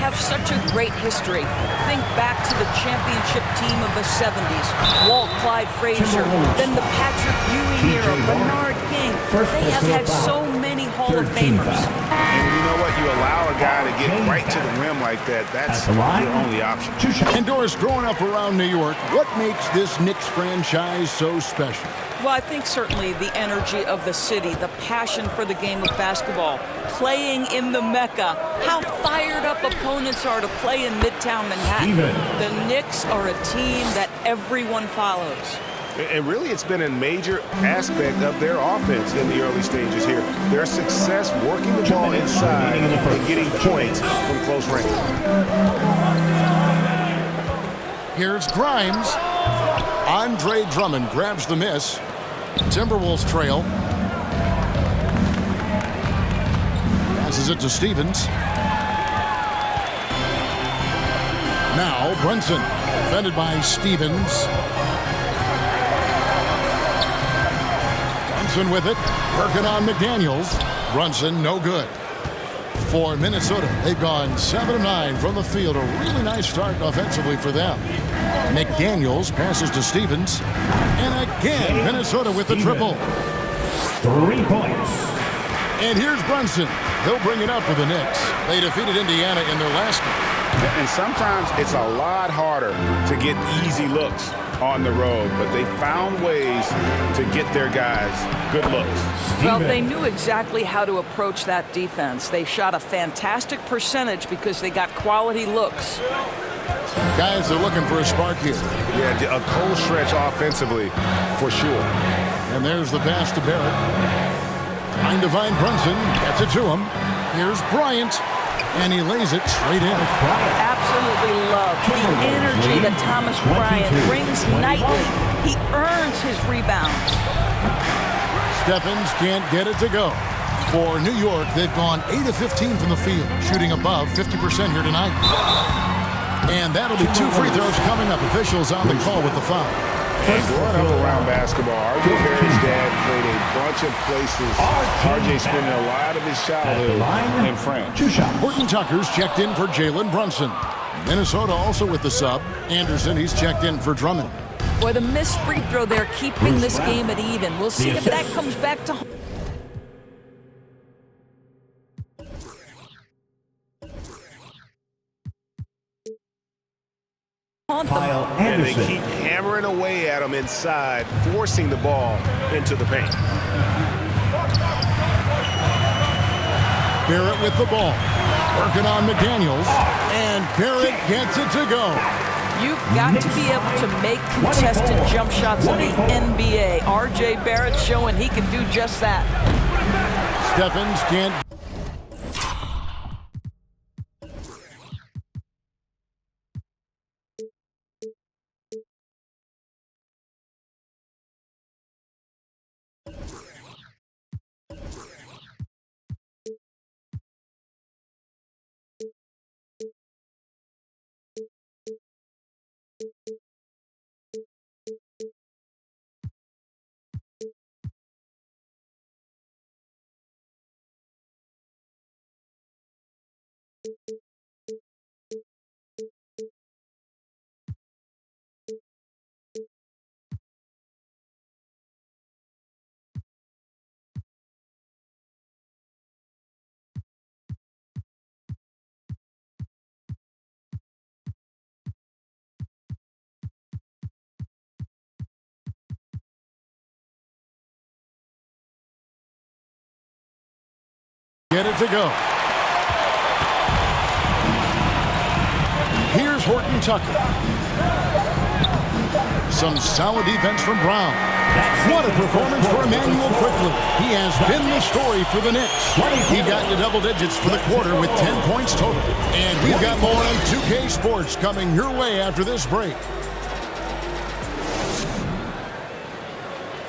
have such a great history. Think back to the championship team of the 70s. Walt Clyde Frazier, then the Patrick Ewing era, Bernard King. They have had so many Hall of Famers. And you know what? You allow a guy to get right to the rim like that, that's your only option. And Doris, growing up around New York, what makes this Knicks franchise so special? Well, I think certainly the energy of the city, the passion for the game of basketball, playing in the Mecca, how fired up opponents are to play in Midtown Manhattan. The Knicks are a team that everyone follows. And really, it's been a major aspect of their offense in the early stages here. Their success working the ball inside and getting points from close range. Here's Grimes. Andre Drummond grabs the miss. Timberwolves trail. Passes it to Stevens. Now Brunson, defended by Stevens. Brunson with it, working on McDaniels. Brunson, no good. For Minnesota, they've gone 7 of 9 from the field. A really nice start offensively for them. McDaniels passes to Stevens. And again, Minnesota with the triple. 3 points. And here's Brunson. He'll bring it up for the Knicks. They defeated Indiana in their last game. And sometimes it's a lot harder to get easy looks on the road, but they found ways to get their guys good looks. Well, they knew exactly how to approach that defense. They shot a fantastic percentage because they got quality looks. Guys are looking for a spark here. Yeah, a cold stretch offensively for sure. And there's the pass to Barrett. Trying to find Brunson. Gets it to him. Here's Bryant. And he lays it straight in. Absolutely love the energy that Thomas Bryant brings nightly. He earns his rebounds. Stephens can't get it to go. For New York, they've gone 8 of 15 from the field, shooting above 50% here tonight. And that'll be 2 free throws coming up. Officials on the call with the foul. And growing up around basketball, R.J. Barrett's dad played a bunch of places. R.J. spending a lot of his childhood in France. Horton Tucker's checked in for Jalen Brunson. Minnesota also with the sub. Anderson, he's checked in for Drummond. Boy, the missed free throw there keeping this game at even. We'll see if that comes back to home. Kyle And they Anderson. keep hammering away at him inside, forcing the ball into the paint. Barrett with the ball. Working on McDaniels. And Barrett gets it to go. You've got to be able to make contested jump shots in the NBA. R.J. Barrett showing he can do just that. Stephens can't. Get it to go. Here's Horton Tucker. Some solid defense from Brown. What a performance for Emmanuel Quickly. He has been the story for the Knicks. He got into double digits for the quarter with 10 points total. And we've got more on 2K Sports coming your way after this break.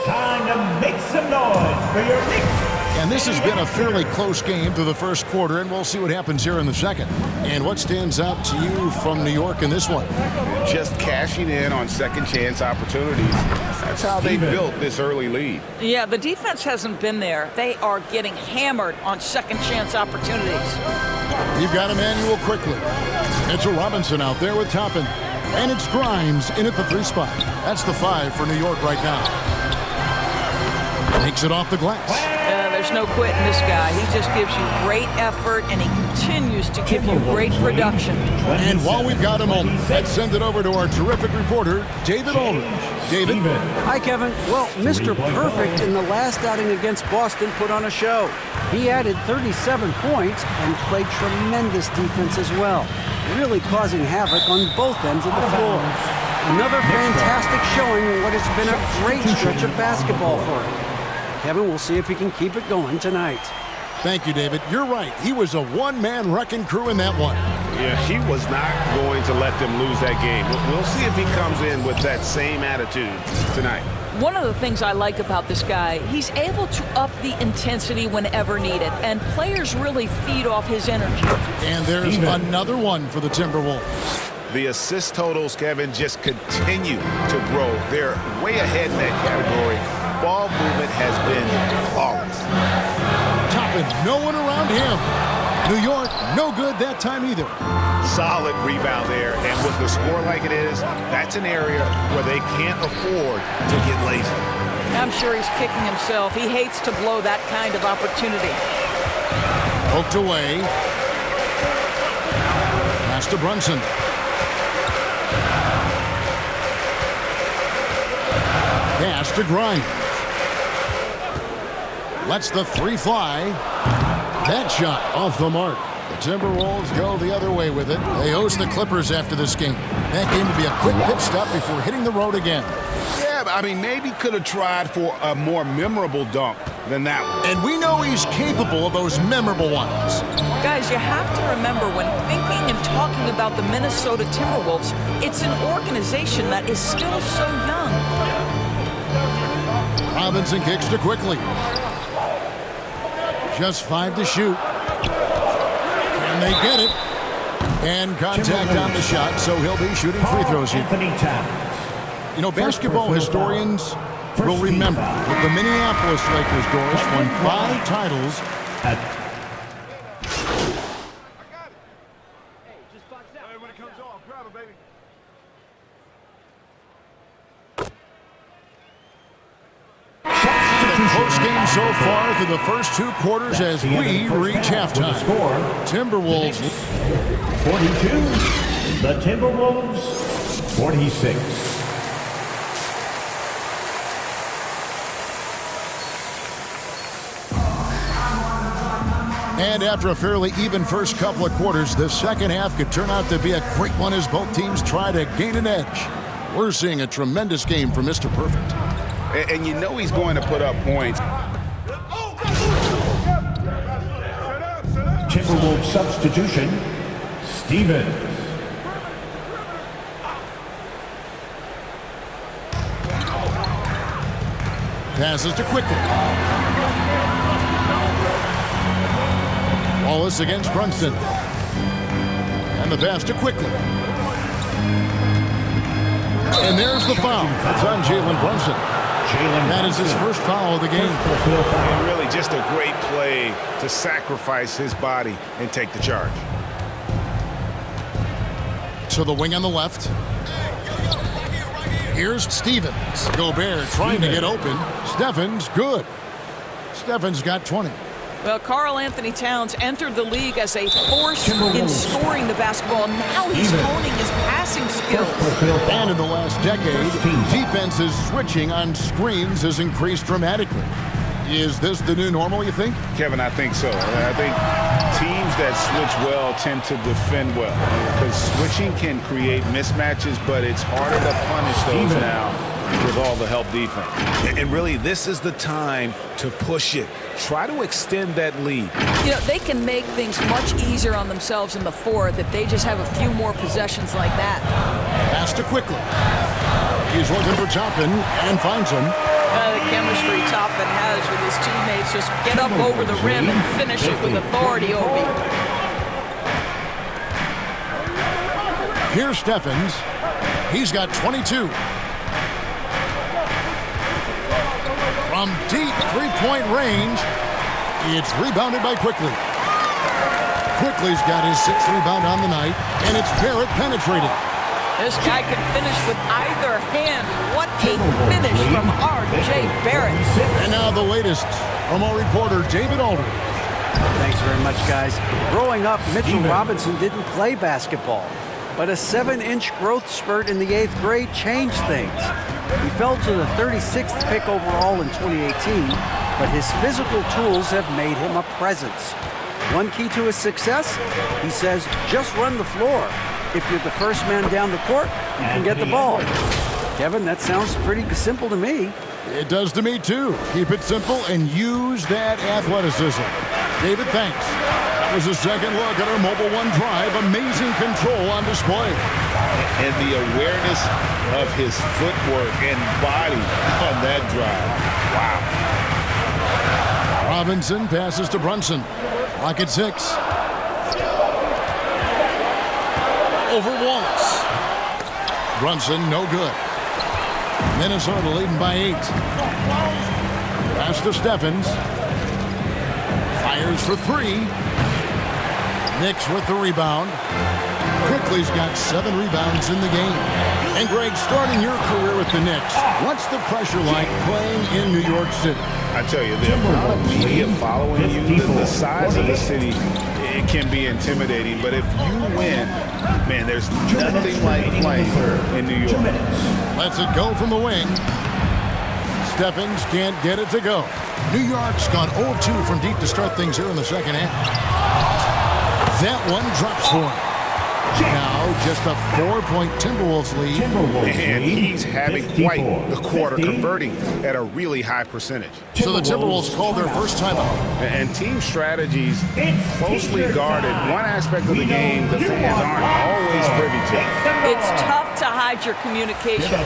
Time to make some noise for your Knicks. And And this has been a fairly close game through the first quarter, and we'll see what happens here in the second. And what stands out to you from New York in this one? Just cashing in on second chance opportunities. That's how they built this early lead. Yeah, the defense hasn't been there. They are getting hammered on second chance opportunities. You've got Emmanuel quickly. Mitchell Robinson out there with Toppin. And it's Grimes in at the 3 spot. That's the 5 for New York right now. Takes it off the glass. There's no quitting this guy. He just gives you great effort, and he continues to give you great production. And while we've got a moment, let's send it over to our terrific reporter, David Aldridge. David? Hi, Kevin. Well, Mr. Perfect in the last outing against Boston put on a show. He added 37 points and played tremendous defense as well, really causing havoc on both ends of the floor. Another fantastic showing in what has been a great stretch of basketball for him. Kevin, we'll see if he can keep it going tonight. Thank you, David. You're right. He was a one-man wrecking crew in that one. Yeah, he was not going to let them lose that game. We'll see if he comes in with that same attitude tonight. One of the things I like about this guy, he's able to up the intensity whenever needed, and players really feed off his energy. And there's another one for the Timberwolves. The assist totals, Kevin, just continue to grow. They're way ahead in that category. Ball movement has been flawless. Toppin, no one around him. New York, no good that time either. Solid rebound there, and with the score like it is, that's an area where they can't afford to get lazy. I'm sure he's kicking himself. He hates to blow that kind of opportunity. Poked away. Pass to Brunson. Pass to Grimes. Lets the 3 fly. That shot off the mark. The Timberwolves go the other way with it. They host the Clippers after this game. That game will be a quick pit stop before hitting the road again. Yeah, I mean, maybe could have tried for a more memorable dunk than that one. And we know he's capable of those memorable ones. Guys, you have to remember when thinking and talking about the Minnesota Timberwolves, it's an organization that is still so young. Robinson kicks to quickly. Just 5 to shoot. And they get it. And contact on the shot, so he'll be shooting free throws here. You know, basketball historians will remember that the Minneapolis Lakers, Doris, won 5 titles. Close game so far through the first 2 quarters as we reach halftime. Timberwolves 42. The Timberwolves 46. And after a fairly even first couple of quarters, the second half could turn out to be a great one as both teams try to gain an edge. We're seeing a tremendous game from Mr. Perfect. And you know he's going to put up points. Timberwolves substitution, Stevens. Passes to quickly. Wallace against Brunson. And the pass to quickly. And there's the foul. It's on Jalen Brunson. That is his first foul of the game. And really just a great play to sacrifice his body and take the charge. So the wing on the left. Here's Stevens. Gobert trying to get open. Stevens, good. Stevens got 20. Well, Karl Anthony Towns entered the league as a force in scoring the basketball. Now he's honing his passing skills. And in the last decade, defenses switching on screens has increased dramatically. Is this the new normal, you think? Kevin, I think so. I think teams that switch well tend to defend well. Because switching can create mismatches, but it's harder to punish those now with all the help defense. And really, this is the time to push it. Try to extend that lead. You know, they can make things much easier on themselves in the fourth if they just have a few more possessions like that. Pass to quickly. He's looking for Toppin and finds him. The chemistry Toppin has with his teammates. Just get up over the rim and finish it with authority, Obi. Here's Steffens. He's got 22. From deep three-point range, it's rebounded by Quickly. Quickly's got his 6th rebound on the night, and it's Barrett penetrating. This guy can finish with either hand. What a finish from R.J. Barrett. And now the latest from our reporter, David Aldridge. Thanks very much, guys. Growing up, Mitchell Robinson didn't play basketball, but a 7-inch growth spurt in the 8th grade changed things. He fell to the 36th pick overall in 2018, but his physical tools have made him a presence. One key to his success, he says, just run the floor. If you're the first man down the court, you can get the ball. Kevin, that sounds pretty simple to me. It does to me, too. Keep it simple and use that athleticism. David, thanks. That was a second look at our Mobile One drive. Amazing control on display. And the awareness of his footwork and body on that drive. Wow. Robinson passes to Brunson. Clock at 6. Over Wallace. Brunson, no good. Minnesota leading by 8. Pass to Steffens. Fires for 3. Knicks with the rebound. Quickly's got 7 rebounds in the game. And Greg, starting your career with the Knicks, what's the pressure like playing in New York City? I tell you, the amount of media following you, the size of the city, it can be intimidating. But if you win, man, there's nothing like playing in New York. Lets it go from the wing. Steffens can't get it to go. New York's gone 0-2 from deep to start things here in the second half. That one drops for him. Now just a 4-point Timberwolves lead. And he's having quite the quarter, converting at a really high percentage. So the Timberwolves call their first timeout. And team strategies closely guarded. One aspect of the game the fans aren't always privy to. It's tough to hide your communication.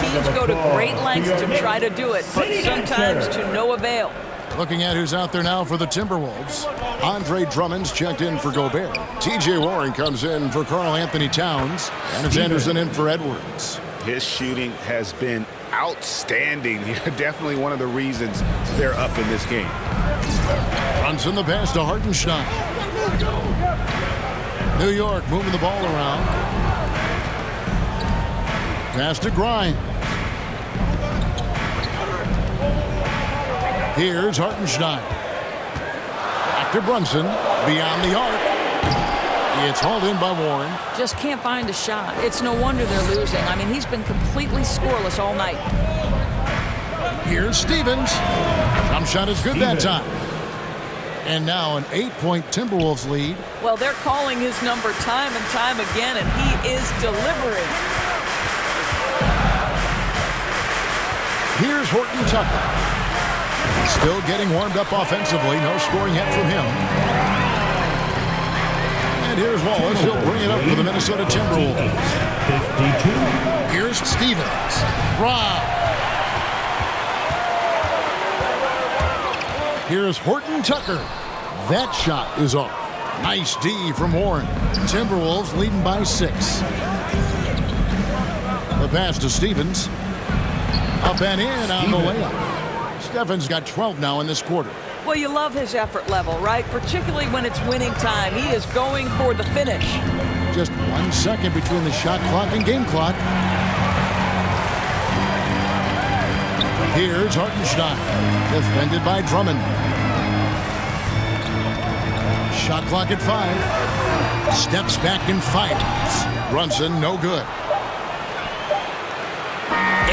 Teams go to great lengths to try to do it, but sometimes to no avail. Looking at who's out there now for the Timberwolves. Andre Drummond's checked in for Gobert. T.J. Warren comes in for Karl Anthony Towns. And it's Anderson in for Edwards. His shooting has been outstanding. Definitely one of the reasons they're up in this game. Brunson the pass to Hartenstein. New York moving the ball around. Pass to Grimes. Here's Hartenstein. Back to Brunson. Beyond the arc. It's hauled in by Warren. Just can't find a shot. It's no wonder they're losing. I mean, he's been completely scoreless all night. Here's Stevens. Jump shot is good that time. And now an 8-point Timberwolves lead. Well, they're calling his number time and time again, and he is delivering. Here's Horton Tucker. Still getting warmed up offensively. No scoring yet from him. And here's Wallace. He'll bring it up for the Minnesota Timberwolves. 52. Here's Stevens. Rob. Here's Horton Tucker. That shot is off. Nice D from Warren. Timberwolves leading by 6. The pass to Stevens. Up and in on the layup. Steffens got 12 now in this quarter. Well, you love his effort level, right? Particularly when it's winning time. He is going for the finish. Just 1 second between the shot clock and game clock. Here's Hartenstein. Defended by Drummond. Shot clock at 5. Steps back and fires. Brunson, no good.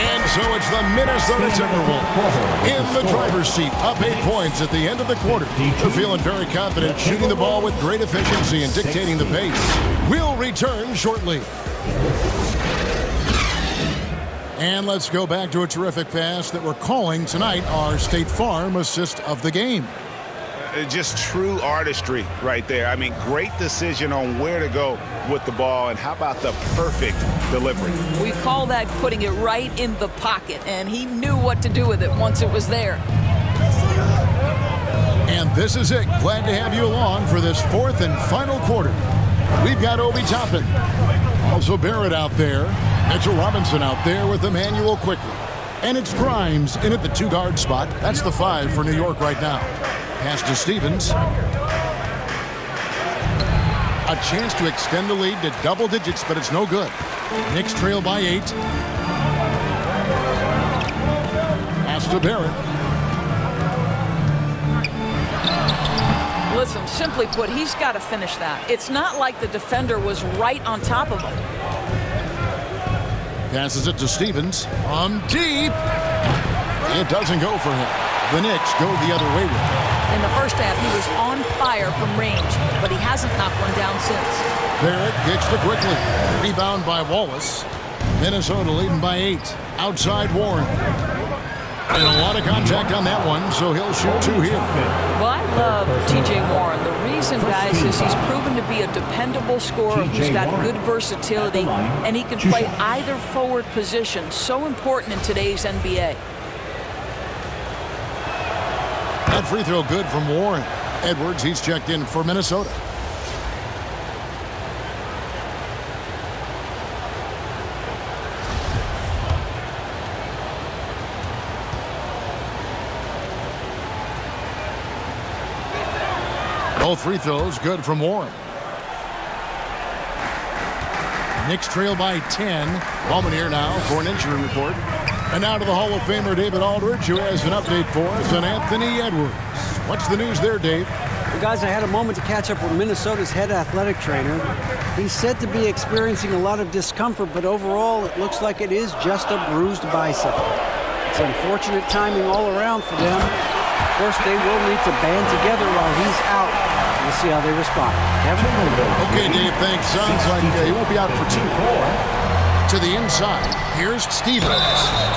And so it's the Minnesota Timberwolves in the driver's seat, up 8 points at the end of the quarter. They're feeling very confident, shooting the ball with great efficiency and dictating the pace. We'll return shortly. And let's go back to a terrific pass that we're calling tonight our State Farm assist of the game. Just true artistry right there. I mean, great decision on where to go with the ball, and how about the perfect delivery? We call that putting it right in the pocket, and he knew what to do with it once it was there. And this is it. Glad to have you along for this fourth and final quarter. We've got Obi Toppin. Also Barrett out there. Mitchell Robinson out there with Emmanuel Quickly. And it's Grimes in at the 2-guard spot. That's the 5 for New York right now. Pass to Stevens. A chance to extend the lead to double digits, but it's no good. Knicks trail by 8. Pass to Barrett. Listen, simply put, he's got to finish that. It's not like the defender was right on top of him. Passes it to Stevens. On deep. It doesn't go for him. The Knicks go the other way with it. In the first half, he was on fire from range, but he hasn't knocked one down since. Barrett gets to Quickly. Rebound by Wallace. Minnesota leading by 8. Outside Warren. And a lot of contact on that one, so he'll shoot 2 here. Well, I love T.J. Warren. The reason, guys, is he's proven to be a dependable scorer who's got good versatility, and he can play either forward position. So important in today's NBA. That free throw good from Warren. Edwards, he's checked in for Minnesota. Both free throws good from Warren. Knicks trail by 10. Bowman here now for an injury report. And now to the Hall of Famer David Aldridge, who has an update for us on Anthony Edwards. What's the news there, Dave? Well, guys, I had a moment to catch up with Minnesota's head athletic trainer. He's said to be experiencing a lot of discomfort, but overall it looks like it is just a bruised bicep. It's unfortunate timing all around for them. Of course, they will need to band together while he's out. We'll see how they respond. Kevin? Okay, Dave, thanks. Sounds like he won't be out for 2. To the inside, here's Stevens.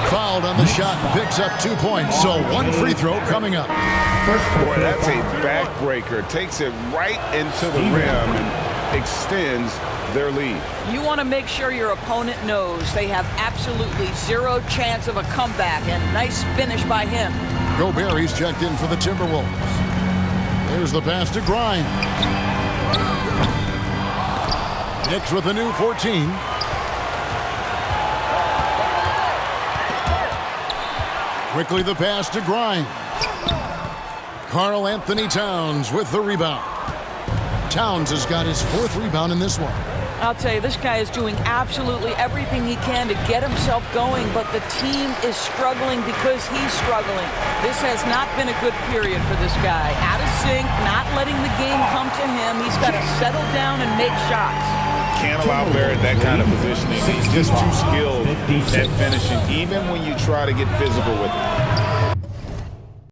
Fouled on the shot and picks up 2 points. So 1 free throw coming up. Boy, that's a backbreaker. Takes it right into the rim and extends their lead. You want to make sure your opponent knows they have absolutely zero chance of a comeback, and nice finish by him. Gobert, he's checked in for the Timberwolves. There's the pass to Grimes. Knicks with a new 14. Quickly the pass to Grimes. Karl Anthony Towns with the rebound. Towns has got his 4th rebound in this one. I'll tell you, this guy is doing absolutely everything he can to get himself going, but the team is struggling because he's struggling. This has not been a good period for this guy. Out of sync, not letting the game come to him. He's got to settle down and make shots. Can't allow Barrett that kind of positioning. He's just too skilled at finishing, even when you try to get physical with him.